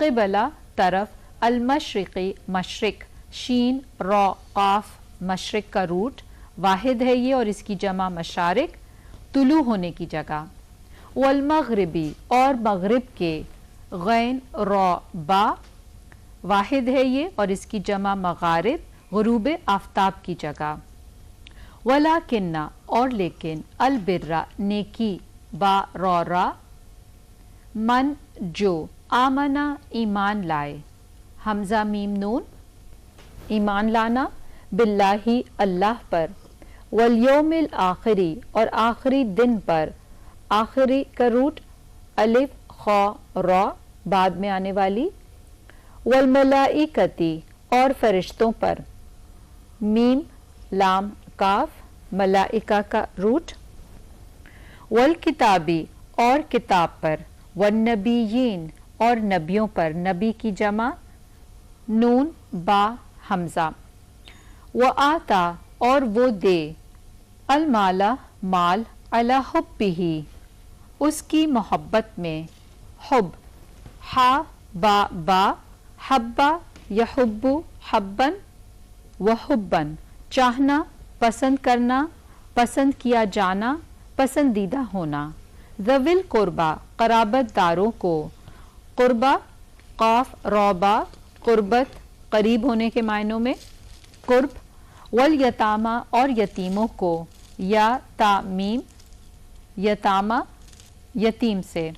قبلہ طرف، المشرقی مشرق، شین را قاف مشرق کا روٹ، واحد ہے یہ اور اس کی جمع مشارق، طلوع ہونے کی جگہ، والمغربی اور مغرب کے، غین را با واحد ہے یہ اور اس کی جمع مغارب، غروب آفتاب کی جگہ، ولیکن اور لیکن، البر نیکی، با را را، من جو، آمنا ایمان لائے، حمزہ میم نون ایمان لانا، باللہ اللہ پر، والیوم الآخری اور آخری دن پر، آخری کا روٹ الف خا را بعد میں آنے والی، والملائکتی اور فرشتوں پر، میم لام کاف ملائکہ کا روٹ، والکتابی اور کتاب پر، والنبیین اور نبیوں پر، نبی کی جمع نون با حمزہ، وآتا اور وہ دے، المال مال، علی حبہ اس کی محبت میں، حب ہا با با، حبا یحب حبن، وحبن چاہنا، پسند کرنا، پسند کیا جانا، پسندیدہ ہونا، ذوی القربہ قرابت داروں کو، قربہ قاف روبا قربت قریب ہونے کے معنوں میں، قرب، والیتامہ اور یتیموں کو، یا تامیم یتامہ یتیم سے،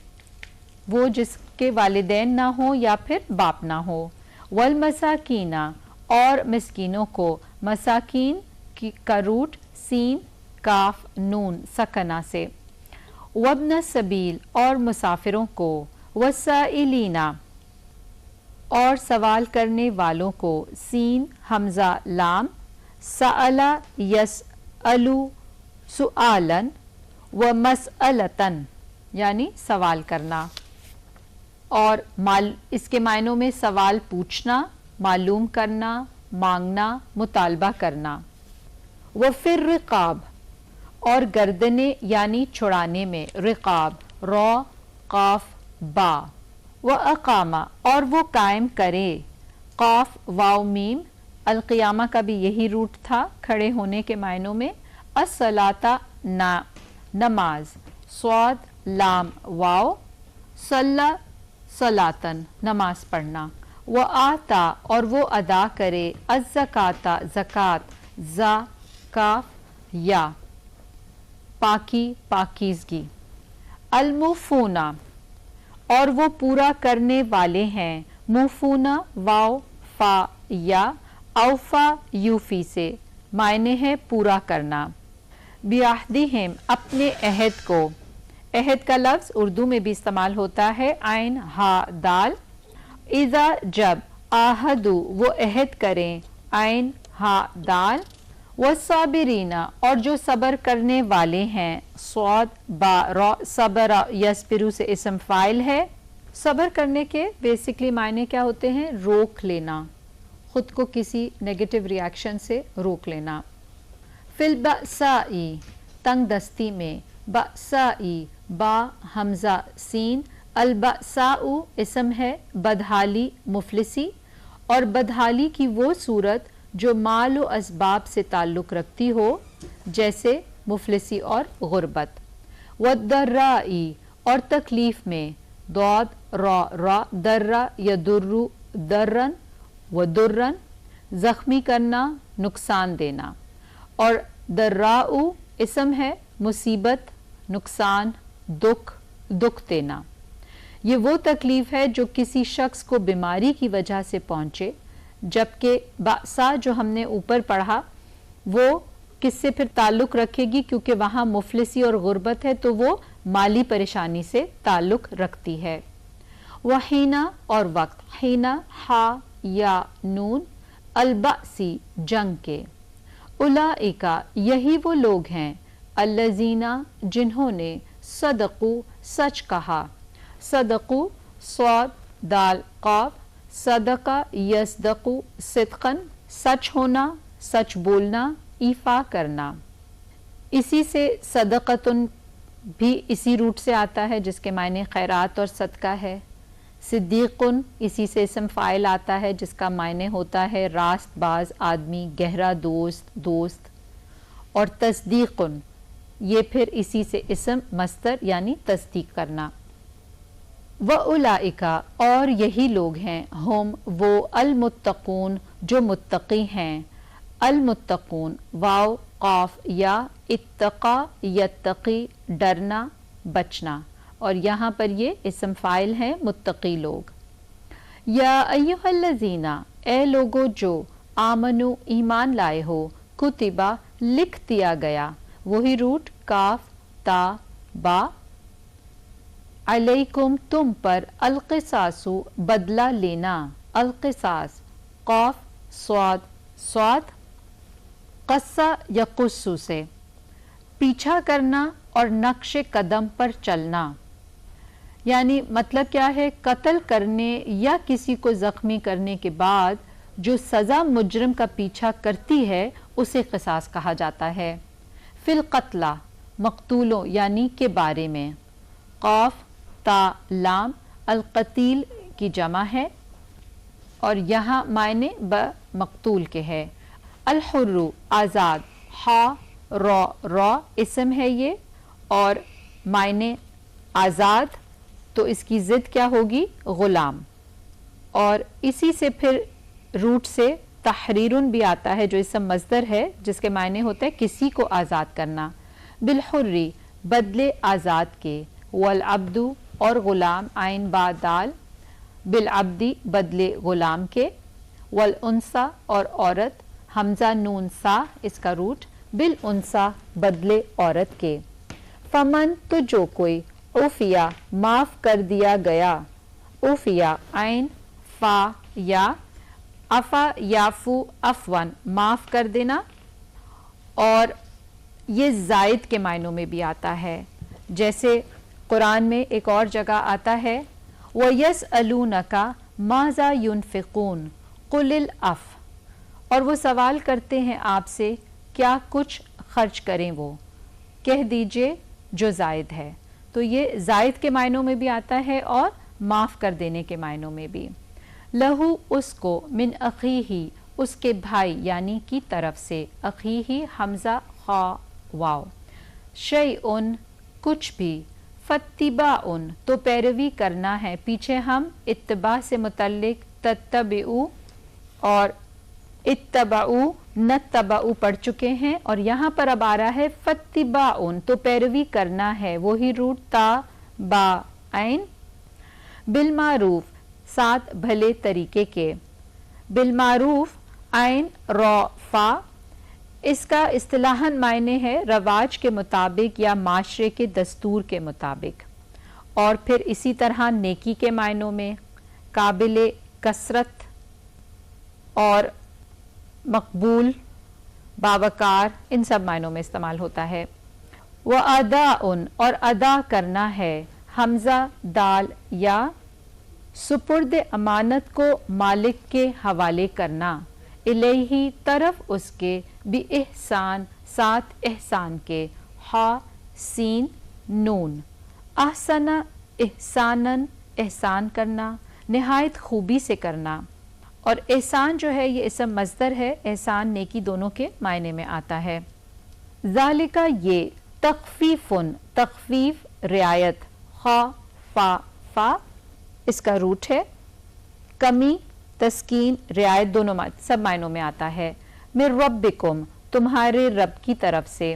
وہ جس کے والدین نہ ہوں یا پھر باپ نہ ہو، والمساکینہ اور مسکینوں کو، مساکین کا روٹ سین کاف نون سکنہ سے، وابن السبیل اور مسافروں کو، والسائلینہ اور سوال کرنے والوں کو، سین حمزہ لام، سألا یسألو سؤالاً، ومسألتاً یعنی سوال کرنا، اور اس کے معنوں میں سوال پوچھنا، معلوم کرنا، مانگنا، مطالبہ کرنا، وفی الرقاب اور گردنے یعنی چھڑانے میں، رقاب را قاف با، واقامہ اور وہ قائم کرے، قاف واو میم، القیامہ کا بھی یہی روٹ تھا کھڑے ہونے کے معنوں میں، الصلاۃ نماز، صاد لام واو، صلی صلاۃً نماز پڑھنا، وآتا اور وہ ادا کرے، الزکاۃ زکوٰۃ، زا کاف یا پاکی پاکیزگی، الموفونہ اور وہ پورا کرنے والے ہیں، موفونہ واو فا یا، اوفا یوفی سے، معنی ہے پورا کرنا، بعہدہم اپنے عہد کو، عہد کا لفظ اردو میں بھی استعمال ہوتا ہے، عین ہا دال، اذا جب، عاہدوا وہ عہد کریں، عین ہا دال، والصابرین اور جو صبر کرنے والے ہیں، صاد با را، صبر یصبر سے اسم فاعل ہے، صبر کرنے کے بیسکلی معنی کیا ہوتے ہیں، روک لینا، خود کو کسی نیگیٹو ریاکشن سے روک لینا، فی البأساء تنگ دستی میں، بأساء با حمزہ سین، البأساء اسم ہے بدحالی مفلسی، اور بدحالی کی وہ صورت جو مال و اسباب سے تعلق رکھتی ہو، جیسے مفلسی اور غربت، والضراء اور تکلیف میں، ضاد را را، درہ یضر ضرًا وضرًا زخمی کرنا، نقصان دینا، اور ضراء اسم ہے مصیبت، نقصان، دکھ دینا، یہ وہ تکلیف ہے جو کسی شخص کو بیماری کی وجہ سے پہنچے، جبکہ بأسا جو ہم نے اوپر پڑھا وہ کس سے پھر تعلق رکھے گی، کیونکہ وہاں مفلسی اور غربت ہے تو وہ مالی پریشانی سے تعلق رکھتی ہے، وحینا اور وقت، حینا ہا یا نون، البأسی جنگ کے، اولئک یہی وہ لوگ ہیں، الذین جنہوں نے، صدقوا سچ کہا، صدقوا صاد دال قاف، صدقہ یصدق صدقاً سچ ہونا، سچ بولنا، ایفا کرنا، اسی سے صدقتن بھی اسی روٹ سے آتا ہے جس کے معنی خیرات اور صدقہ ہے، صدیقن اسی سے اسم فاعل آتا ہے جس کا معنی ہوتا ہے راست باز آدمی، گہرا دوست. اور تصدیقن یہ پھر اسی سے اسم مصدر یعنی تصدیق کرنا. وَأُولَئِكَ اور یہی لوگ ہیں، ہم وہ المتقون جو متقی ہیں. المتقون واو قاف یا اتقا یتقی ڈرنا بچنا، اور یہاں پر یہ اسم فاعل ہیں متقی لوگ. یا ایھا الذین اے لوگو جو آمنو ایمان لائے ہو، کتبہ لکھ دیا گیا، وہی روٹ کاف تا با، علیکم تم پر، القصاص بدلہ لینا، القصاص قاف صاد قصہ یقص سے پیچھا کرنا اور نقش قدم پر چلنا. یعنی مطلب کیا ہے؟ قتل کرنے یا کسی کو زخمی کرنے کے بعد جو سزا مجرم کا پیچھا کرتی ہے اسے قصاص کہا جاتا ہے. فی القتلہ مقتولوں یعنی کے بارے میں، قاف تا لام القتیل کی جمع ہے اور یہاں معنی مقتول کے ہے. الحر آزاد، ہا را اسم ہے یہ اور معنی آزاد، تو اس کی ضد کیا ہوگی؟ غلام. اور اسی سے پھر روٹ سے تحریرن بھی آتا ہے جو اسم مصدر ہے جس کے معنی ہوتے ہیں کسی کو آزاد کرنا. بالحری بدلے آزاد کے، والعبد اور غلام عین با دال، بالعبدی بدلے غلام کے، والانثی اور عورت حمزہ نون سا اس کا روٹ، بالانثی بدلے عورت کے. فمن تو جو کوئی، عفیا معاف کر دیا گیا، عفیا عین فا یا، عفا یافو عفون معاف کر دینا، اور یہ زائد کے معنوں میں بھی آتا ہے. جیسے قرآن میں ایک اور جگہ آتا ہے وَيَسْأَلُونَكَ مَاذَا يُنْفِقُونَ قُلِ الْعَفْوَ، اور وہ سوال کرتے ہیں آپ سے کیا کچھ خرچ کریں، وہ کہہ دیجئے جو زائد ہے. تو یہ زائد کے معنوں میں بھی آتا ہے اور معاف کر دینے کے معنوں میں بھی. لہو اس کو، من اخیہ اس کے بھائی یعنی کی طرف سے، اخیہ حمزہ خا واو، شیئن کچھ بھی، فاتباعن تو پیروی کرنا ہے. پیچھے ہم اتباع سے متعلق تتبعو اور اتبعو نتبعو پڑھ چکے ہیں، اور یہاں پر اب آ رہا ہے فاتباعن تو پیروی کرنا ہے، وہی روٹ تا با عین. بالمعروف ساتھ بھلے طریقے کے، بالمعروف عین را فا، اس کا اصطلاحاً معنی ہے رواج کے مطابق یا معاشرے کے دستور کے مطابق. اور پھر اسی طرح نیکی کے معنوں میں قابل کثرت اور مقبول، باوقار، ان سب معنوں میں استعمال ہوتا ہے. وَأَدَاءٌ اور ادا کرنا ہے، حمزہ دال یا، سپرد امانت کو مالک کے حوالے کرنا، الیہ طرف اس کے، بِإِحْسَان ساتھ احسان کے، ہا سین نون، احسن احساناً احسان کرنا، نہایت خوبی سے کرنا. اور احسان جو ہے یہ اسم مصدر ہے، احسان نیکی دونوں کے معنی میں آتا ہے. ذالک یہ، تخفیفن تخفیف رعایت، خا فا اس کا روٹ ہے، کمی تسکین رعایت دونوں سب معنوں میں آتا ہے. من ربکم تمہارے رب کی طرف سے،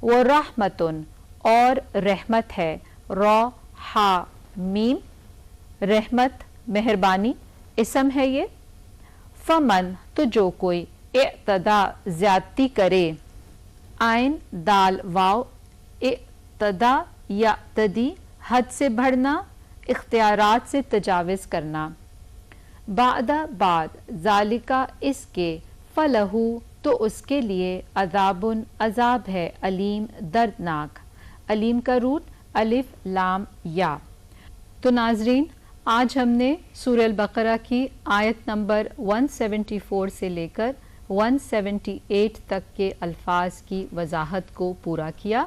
ورحمتن اور رحمت ہے، را ہا میم، رحمت مہربانی اسم ہے یہ. فمن تو جو کوئی، اعتدا زیادتی کرے، عین دال واو، اعتدا یعتدی حد سے بڑھنا، اختیارات سے تجاوز کرنا. بعد ذالکا اس کے، فلہو تو اس کے لیے، عذابن عذاب ہے، علیم دردناک، علیم کا روٹ الف لام یا. تو ناظرین آج ہم نے سورہ البقرہ کی آیت نمبر 174 سے لے کر 178 تک کے الفاظ کی وضاحت کو پورا کیا.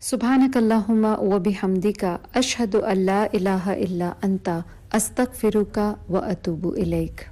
سبحانک اللہم و بحمدک، اشہد ان لا الہ الا انت، استغفرک و اتوب الیک.